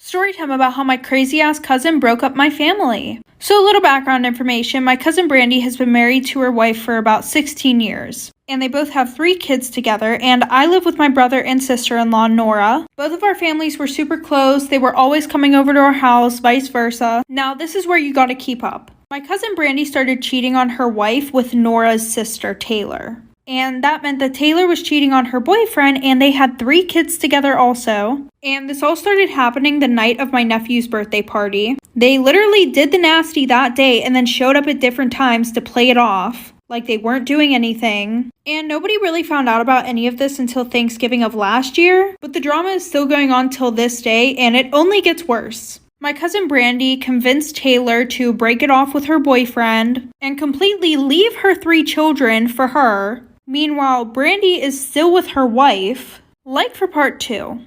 Story time about how my crazy ass cousin broke up my family. So a little background information, my cousin Brandy has been married to her wife for about 16 years. And they both have 3 kids together, and I live with my brother and sister-in-law, Nora. Both of our families were super close, they were always coming over to our house, vice versa. Now this is where you gotta keep up. My cousin Brandy started cheating on her wife with Nora's sister, Taylor. And that meant that Taylor was cheating on her boyfriend, and they had 3 kids together also. And this all started happening the night of my nephew's birthday party. They literally did the nasty that day and then showed up at different times to play it off, like they weren't doing anything. And nobody really found out about any of this until Thanksgiving of last year, but the drama is still going on till this day, and it only gets worse. My cousin Brandy convinced Taylor to break it off with her boyfriend and completely leave her 3 children for her. Meanwhile, Brandy is still with her wife. Like for part 2.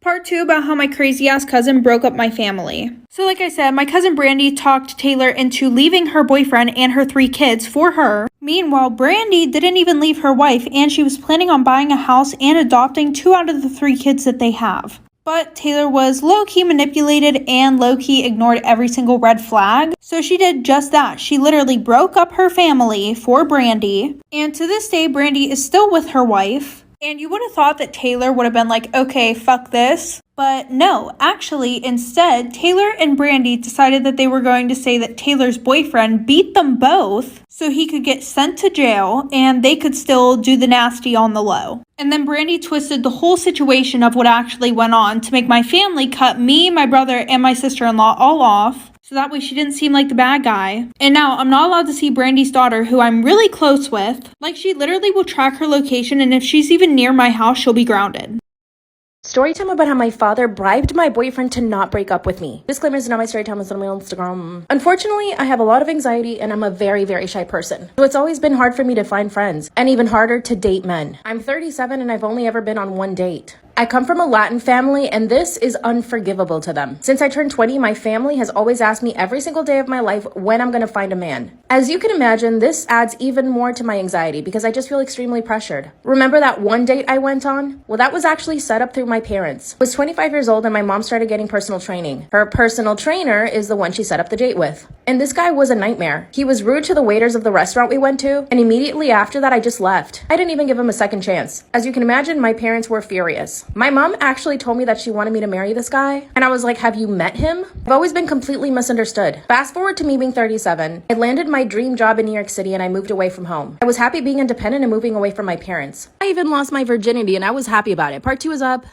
Part 2 about how my crazy ass cousin broke up my family. So like I said, my cousin Brandy talked Taylor into leaving her boyfriend and her 3 kids for her. Meanwhile, Brandy didn't even leave her wife, and she was planning on buying a house and adopting 2 out of the 3 kids that they have. But Taylor was low-key manipulated and low-key ignored every single red flag. So she did just that. She literally broke up her family for Brandy. And to this day, Brandy is still with her wife. And you would have thought that Taylor would have been like, okay, fuck this. But no, actually, instead, Taylor and Brandy decided that they were going to say that Taylor's boyfriend beat them both so he could get sent to jail and they could still do the nasty on the low. And then Brandy twisted the whole situation of what actually went on to make my family cut me, my brother, and my sister-in-law all off. So that way she didn't seem like the bad guy. And now I'm not allowed to see Brandy's daughter, who I'm really close with. Like, she literally will track her location, and if she's even near my house, she'll be grounded. Story time about how my father bribed my boyfriend to not break up with me. Disclaimer, is not my story time, it's on my Instagram. Unfortunately, I have a lot of anxiety and I'm a very, very shy person. So it's always been hard for me to find friends and even harder to date men. I'm 37 and I've only ever been on 1 date. I come from a Latin family and this is unforgivable to them. Since I turned 20, my family has always asked me every single day of my life when I'm gonna find a man. As you can imagine, this adds even more to my anxiety because I just feel extremely pressured. Remember that 1 date I went on? Well, that was actually set up through my parents. I was 25 years old and my mom started getting personal training. Her personal trainer is the one she set up the date with. And this guy was a nightmare. He was rude to the waiters of the restaurant we went to, and immediately after that I just left. I didn't even give him a second chance. As you can imagine, my parents were furious. My mom actually told me that she wanted me to marry this guy, and I was like, have you met him? I've always been completely misunderstood. Fast forward to me being 37, I landed my dream job in New York City and I moved away from home. I was happy being independent and moving away from my parents. I even lost my virginity and I was happy about it. Part 2 is up.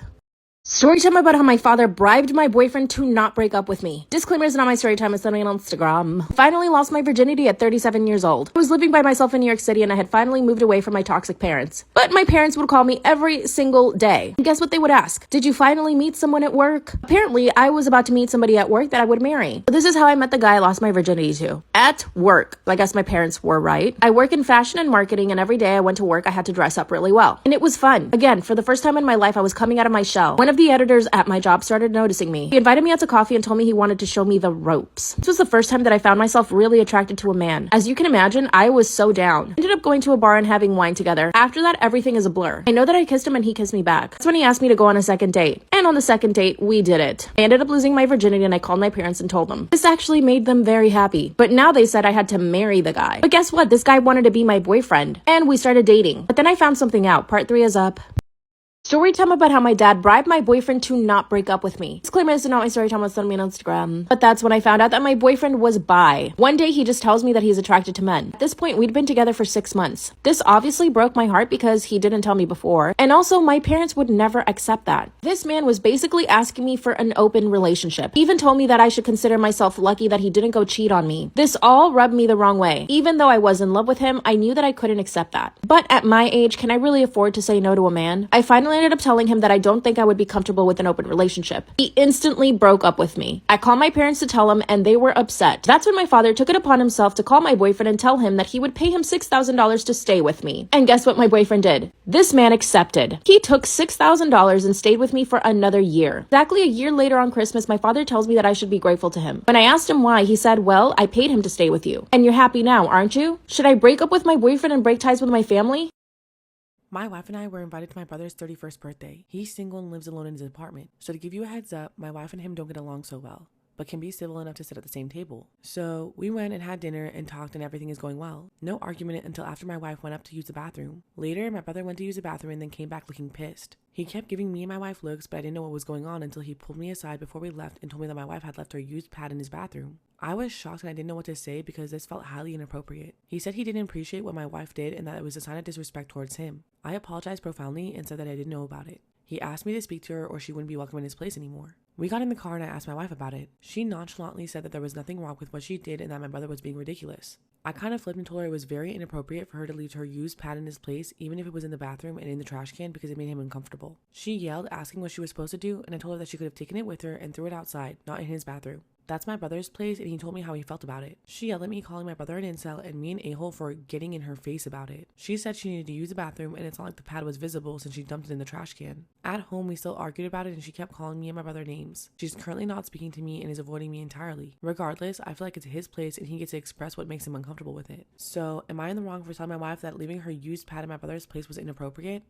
Story time about how my father bribed my boyfriend to not break up with me. Disclaimer, is not my story time, it's on Instagram. Finally lost my virginity at 37 years old. I was living by myself in New York City and I had finally moved away from my toxic parents. But my parents would call me every single day. And guess what they would ask? Did you finally meet someone at work? Apparently, I was about to meet somebody at work that I would marry. But this is how I met the guy I lost my virginity to. At work. I guess my parents were right. I work in fashion and marketing, and every day I went to work I had to dress up really well. And it was fun. Again, for the first time in my life, I was coming out of my shell. One of the editors at my job started noticing me. He invited me out to coffee and told me he wanted to show me the ropes. This was the first time that I found myself really attracted to a man. As you can imagine, I was so down. Ended up going to a bar and having wine together. After that, everything is a blur. I know that I kissed him and he kissed me back. That's when he asked me to go on a second date. And on the second date, we did it. I ended up losing my virginity and I called my parents and told them. This actually made them very happy. But now they said I had to marry the guy. But guess what? This guy wanted to be my boyfriend. And we started dating. But then I found something out. Part 3 is up. Story time about how my dad bribed my boyfriend to not break up with me. Disclaimer, this is not my story time, it's on me on Instagram. But that's when I found out that my boyfriend was bi. One day he just tells me that he's attracted to men. At this point, we'd been together for 6 months. This obviously broke my heart because he didn't tell me before. And also, my parents would never accept that. This man was basically asking me for an open relationship. He even told me that I should consider myself lucky that he didn't go cheat on me. This all rubbed me the wrong way. Even though I was in love with him, I knew that I couldn't accept that. But at my age, can I really afford to say no to a man? I finally ended up telling him that I don't think I would be comfortable with an open relationship. He instantly broke up with me. I called my parents to tell him and they were upset. That's when my father took it upon himself to call my boyfriend and tell him that he would pay him $6,000 to stay with me. And guess what my boyfriend did? This man accepted. He took $6,000 and stayed with me for another year. Exactly a year later on Christmas, my father tells me that I should be grateful to him. When I asked him why, he said, well, I paid him to stay with you. And you're happy now, aren't you? Should I break up with my boyfriend and break ties with my family? My wife and I were invited to my brother's 31st birthday. He's single and lives alone in his apartment. So to give you a heads up, my wife and him don't get along so well, but can be civil enough to sit at the same table. So we went and had dinner and talked and everything is going well. No argument until after my wife went up to use the bathroom. Later, my brother went to use the bathroom and then came back looking pissed. He kept giving me and my wife looks, but I didn't know what was going on until he pulled me aside before we left and told me that my wife had left her used pad in his bathroom. I was shocked and I didn't know what to say because this felt highly inappropriate. He said he didn't appreciate what my wife did and that it was a sign of disrespect towards him. I apologized profoundly and said that I didn't know about it. He asked me to speak to her or she wouldn't be welcome in his place anymore. We got in the car and I asked my wife about it. She nonchalantly said that there was nothing wrong with what she did and that my brother was being ridiculous. I kind of flipped and told her it was very inappropriate for her to leave her used pad in his place, even if it was in the bathroom and in the trash can, because it made him uncomfortable. She yelled, asking what she was supposed to do, and I told her that she could have taken it with her and threw it outside, not in his bathroom. That's my brother's place, and he told me how he felt about it. She yelled at me, calling my brother an incel and me an a-hole for getting in her face about it. She said she needed to use the bathroom, and it's not like the pad was visible since she dumped it in the trash can. At home, we still argued about it, and she kept calling me and my brother names. She's currently not speaking to me and is avoiding me entirely. Regardless, I feel like it's his place, and he gets to express what makes him uncomfortable with it. So, am I in the wrong for telling my wife that leaving her used pad in my brother's place was inappropriate?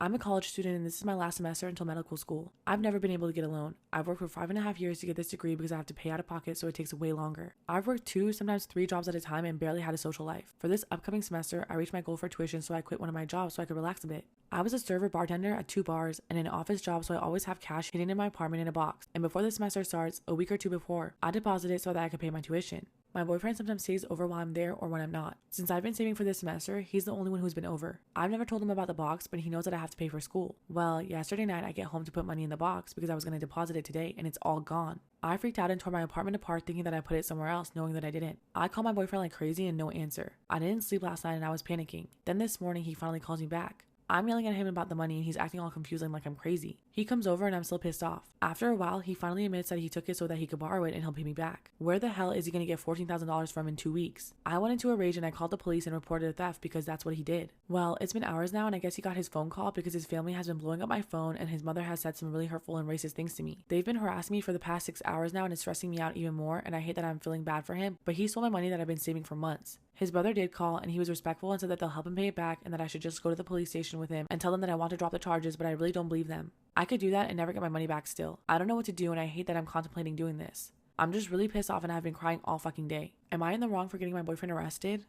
I'm a college student and this is my last semester until medical school. I've never been able to get a loan. I've worked for 5.5 years to get this degree because I have to pay out of pocket, so it takes way longer. I've worked 2, sometimes 3 jobs at a time and barely had a social life. For this upcoming semester, I reached my goal for tuition, so I quit one of my jobs so I could relax a bit. I was a server bartender at 2 bars and an office job, so I always have cash hidden in my apartment in a box. And before the semester starts, a week or 2 before, I deposit it so that I could pay my tuition. My boyfriend sometimes stays over while I'm there or when I'm not. Since I've been saving for this semester, he's the only one who's been over. I've never told him about the box, but he knows that I have to pay for school. Well, yesterday night I get home to put money in the box because I was going to deposit it today and it's all gone. I freaked out and tore my apartment apart thinking that I put it somewhere else, knowing that I didn't. I called my boyfriend like crazy and no answer. I didn't sleep last night and I was panicking. Then this morning he finally calls me back. I'm yelling at him about the money and he's acting all confused and like I'm crazy. He comes over and I'm still pissed off. After a while, he finally admits that he took it so that he could borrow it and he'll pay me back. Where the hell is he going to get $14,000 from in 2 weeks? I went into a rage and I called the police and reported a theft because that's what he did. Well, it's been hours now and I guess he got his phone call because his family has been blowing up my phone and his mother has said some really hurtful and racist things to me. They've been harassing me for the past 6 hours now and it's stressing me out even more, and I hate that I'm feeling bad for him, but he stole my money that I've been saving for months. His brother did call and he was respectful and said that they'll help him pay it back and that I should just go to the police station with him and tell them that I want to drop the charges, but I really don't believe them. I could do that and never get my money back still. I don't know what to do and I hate that I'm contemplating doing this. I'm just really pissed off and I've been crying all fucking day. Am I in the wrong for getting my boyfriend arrested?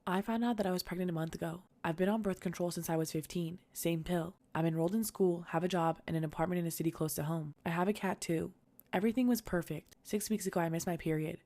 I found out that I was pregnant a month ago. I've been on birth control since I was 15. Same pill. I'm enrolled in school, have a job, and an apartment in a city close to home. I have a cat too. Everything was perfect. 6 weeks ago I missed my period.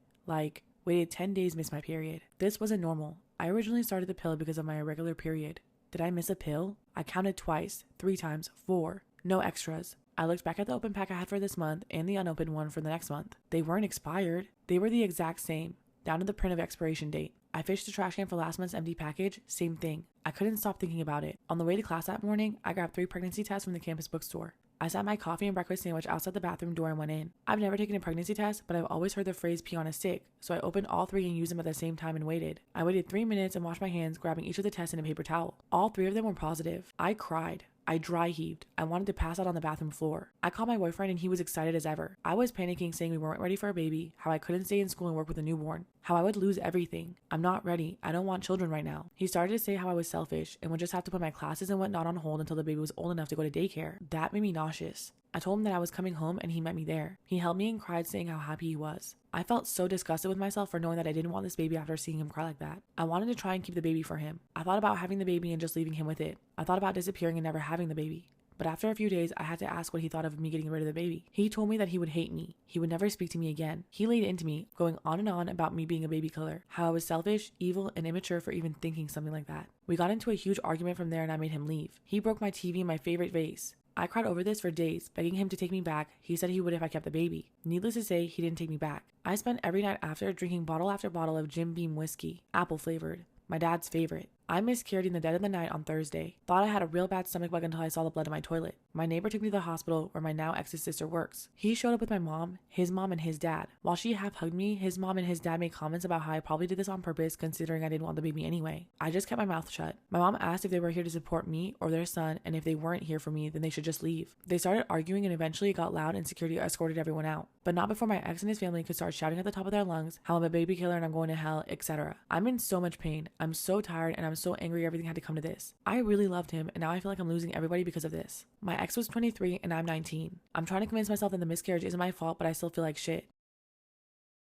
Waited 10 days, missed my period. This wasn't normal. I originally started the pill because of my irregular period. Did I miss a pill? I counted twice, 3 times, 4. No extras. I looked back at the open pack I had for this month and the unopened one for the next month. They weren't expired. They were the exact same, down to the print of expiration date. I fished the trash can for last month's empty package, same thing. I couldn't stop thinking about it. On the way to class that morning, I grabbed 3 pregnancy tests from the campus bookstore. I sat my coffee and breakfast sandwich outside the bathroom door and went in. I've never taken a pregnancy test, but I've always heard the phrase pee on a stick, so I opened all 3 and used them at the same time and waited. I waited 3 minutes and washed my hands, grabbing each of the tests in a paper towel. All 3 of them were positive. I cried. I dry heaved. I wanted to pass out on the bathroom floor. I called my boyfriend and he was excited as ever. I was panicking, saying we weren't ready for a baby, how I couldn't stay in school and work with a newborn, how I would lose everything. I'm not ready. I don't want children right now. He started to say how I was selfish and would just have to put my classes and whatnot on hold until the baby was old enough to go to daycare. That made me nauseous. I told him that I was coming home and he met me there. He held me and cried, saying how happy he was. I felt so disgusted with myself for knowing that I didn't want this baby after seeing him cry like that. I wanted to try and keep the baby for him. I thought about having the baby and just leaving him with it. I thought about disappearing and never having the baby. But after a few days, I had to ask what he thought of me getting rid of the baby. He told me that he would hate me. He would never speak to me again. He laid into me, going on and on about me being a baby killer, how I was selfish, evil, and immature for even thinking something like that. We got into a huge argument from there and I made him leave. He broke my TV and my favorite vase. I cried over this for days, begging him to take me back. He said he would if I kept the baby. Needless to say, he didn't take me back. I spent every night after drinking bottle after bottle of Jim Beam whiskey, apple flavored, my dad's favorite. I miscarried in the dead of the night on Thursday. Thought I had a real bad stomach bug until I saw the blood in my toilet. My neighbor took me to the hospital where my now ex's sister works. He showed up with my mom, and his dad. While she half hugged me, his mom and his dad made comments about how I probably did this on purpose considering I didn't want the baby anyway. I just kept my mouth shut. My mom asked if they were here to support me or their son, and if they weren't here for me, then they should just leave. They started arguing and eventually it got loud and security escorted everyone out. But not before my ex and his family could start shouting at the top of their lungs how I'm a baby killer and I'm going to hell, etc. I'm in so much pain. I'm so tired and I'm was so angry everything had to come to this. I really loved him, and now I feel like I'm losing everybody because of this. My ex was 23 and I'm 19. I'm trying to convince myself that the miscarriage isn't my fault, but I still feel like shit.